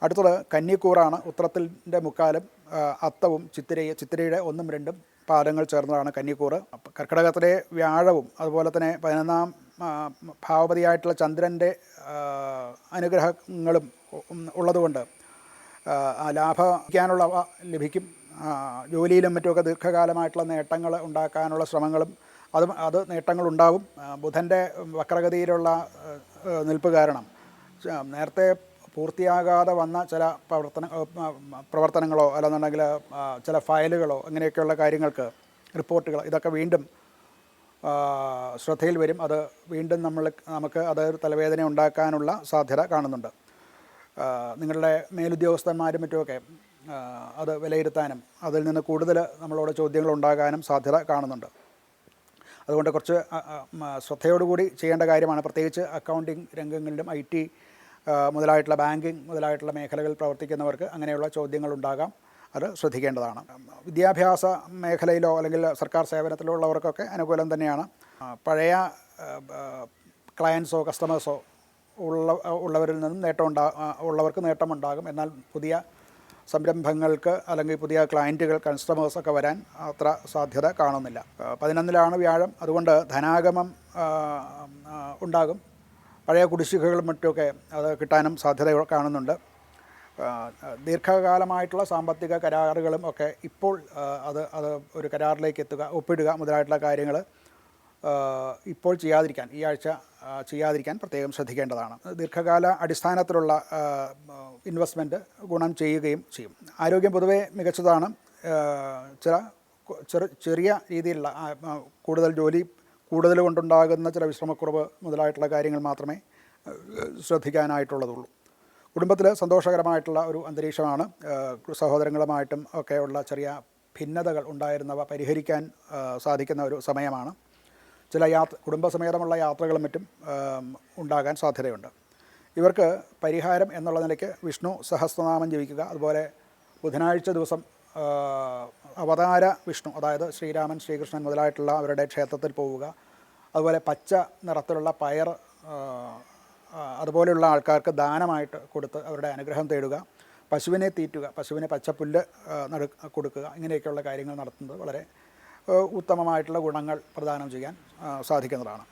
അടുത്തത് കന്നിക്കൂറാണ്. ഉത്രത്തിൻ്റെ മുക്കാലും അത്തവും ചിത്തിരയുടെ 1ഉം 2ഉം പാദങ്ങൾ ചേർന്നതാണ് കന്നിക്കൂറ്. കർക്കിടകത്തിലെ വ്യാഴവും അതുപോലെ തന്നെ 11ാം ഭാവപതിയായിട്ടുള്ള ചന്ദ്രൻ്റെ അനുഗ്രഹങ്ങളും ഉള്ളതുകൊണ്ട് ലാഭിക്കാനുള്ളവ ലഭിക്കും. ജോലിയിലും മറ്റുമൊക്കെ ദീർഘകാലമായിട്ടുള്ള നേട്ടങ്ങൾ ഉണ്ടാക്കാനുള്ള ശ്രമങ്ങളും അത് നേട്ടങ്ങളുണ്ടാവും. ബുധൻ്റെ വക്രഗതിയിലുള്ള നിൽപ്പ് കാരണം നേരത്തെ പൂർത്തിയാകാതെ വന്ന ചില പ്രവർത്തനങ്ങളോ അല്ലെന്നുണ്ടെങ്കിൽ ചില ഫയലുകളോ അങ്ങനെയൊക്കെയുള്ള കാര്യങ്ങൾക്ക് റിപ്പോർട്ടുകൾ ഇതൊക്കെ വീണ്ടും ശ്രദ്ധയിൽ വരും. അത് വീണ്ടും നമുക്ക് അത് തലവേദന ഉണ്ടാക്കാനുള്ള സാധ്യത കാണുന്നുണ്ട്. നിങ്ങളുടെ മേലുദ്യോഗസ്ഥന്മാരും മറ്റുമൊക്കെ അത് വിലയിരുത്താനും അതിൽ നിന്ന് കൂടുതൽ നമ്മളോട് ചോദ്യങ്ങൾ ഉണ്ടാകാനും സാധ്യത കാണുന്നുണ്ട്. അതുകൊണ്ട് കുറച്ച് ശ്രദ്ധയോടുകൂടി ചെയ്യേണ്ട കാര്യമാണ്. പ്രത്യേകിച്ച് അക്കൗണ്ടിങ് രംഗങ്ങളിലും IT മുതലായിട്ടുള്ള ബാങ്കിങ് മുതലായിട്ടുള്ള മേഖലകളിൽ പ്രവർത്തിക്കുന്നവർക്ക് അങ്ങനെയുള്ള ചോദ്യങ്ങളുണ്ടാകാം. അത് ശ്രദ്ധിക്കേണ്ടതാണ്. വിദ്യാഭ്യാസ മേഖലയിലോ അല്ലെങ്കിൽ സർക്കാർ സേവനത്തിലോ ഉള്ളവർക്കൊക്കെ അനുകൂലം തന്നെയാണ്. പഴയ ക്ലയൻസോ കസ്റ്റമേഴ്സോ ഉള്ളവരിൽ നിന്നും ഉള്ളവർക്ക് നേട്ടമുണ്ടാകും. എന്നാൽ പുതിയ സംരംഭങ്ങൾക്ക് അല്ലെങ്കിൽ പുതിയ ക്ലയൻറ്റുകൾ കസ്റ്റമേഴ്സൊക്കെ വരാൻ അത്ര സാധ്യത കാണുന്നില്ല. 11ലാണ് വ്യാഴം. അതുകൊണ്ട് ധനാഗമം ഉണ്ടാകും. പഴയ കുടിശ്ശികകളും മറ്റുമൊക്കെ അത് കിട്ടാനും സാധ്യത കാണുന്നുണ്ട്. ദീർഘകാലമായിട്ടുള്ള സാമ്പത്തിക കരാറുകളും ഒക്കെ ഇപ്പോൾ അത് ഒരു കരാറിലേക്ക് ഒപ്പിടുക മുതലായിട്ടുള്ള കാര്യങ്ങൾ ഇപ്പോൾ ചെയ്യാതിരിക്കാൻ, ഈ ആഴ്ച ചെയ്യാതിരിക്കാൻ പ്രത്യേകം ശ്രദ്ധിക്കേണ്ടതാണ്. ദീർഘകാല അടിസ്ഥാനത്തിലുള്ള ഇൻവെസ്റ്റ്മെൻറ്റ് ഗുണം ചെയ്യുകയും ചെയ്യും. ആരോഗ്യം പൊതുവേ മികച്ചതാണ്. ചെറിയ രീതിയിലുള്ള കൂടുതൽ കൊണ്ടുണ്ടാകുന്ന ചില വിശ്രമക്കുറവ് മുതലായിട്ടുള്ള കാര്യങ്ങൾ മാത്രമേ ശ്രദ്ധിക്കാനായിട്ടുള്ളതുള്ളൂ. കുടുംബത്തിൽ സന്തോഷകരമായിട്ടുള്ള ഒരു അന്തരീക്ഷമാണ്. സഹോദരങ്ങളുമായിട്ടും ഒക്കെയുള്ള ചെറിയ ഭിന്നതകൾ ഉണ്ടായിരുന്നവ പരിഹരിക്കാൻ സാധിക്കുന്ന ഒരു സമയമാണ്. ചില കുടുംബസമേതമുള്ള യാത്രകളും മറ്റും ഉണ്ടാകാൻ സാധ്യതയുണ്ട്. ഇവർക്ക് പരിഹാരം എന്നുള്ള നിലയ്ക്ക് വിഷ്ണു സഹസ്രനാമം ജപിക്കുക. അതുപോലെ ബുധനാഴ്ച ദിവസം അവതാര വിഷ്ണു, അതായത് ശ്രീരാമൻ ശ്രീകൃഷ്ണൻ മുതലായിട്ടുള്ള അവരുടെ ക്ഷേത്രത്തിൽ പോവുക. അതുപോലെ പച്ച നിറത്തിലുള്ള പയർ അതുപോലെയുള്ള ആൾക്കാർക്ക് ദാനമായിട്ട് കൊടുത്ത് അവരുടെ അനുഗ്രഹം തേടുക. പശുവിനെ തീറ്റുക, പശുവിനെ പച്ചപ്പുല്ല് കൊടുക്കുക. ഇങ്ങനെയൊക്കെയുള്ള കാര്യങ്ങൾ നടത്തുന്നത് വളരെ ഉത്തമമായിട്ടുള്ള ഗുണങ്ങൾ പ്രദാനം ചെയ്യാൻ സാധിക്കുന്നതാണ്.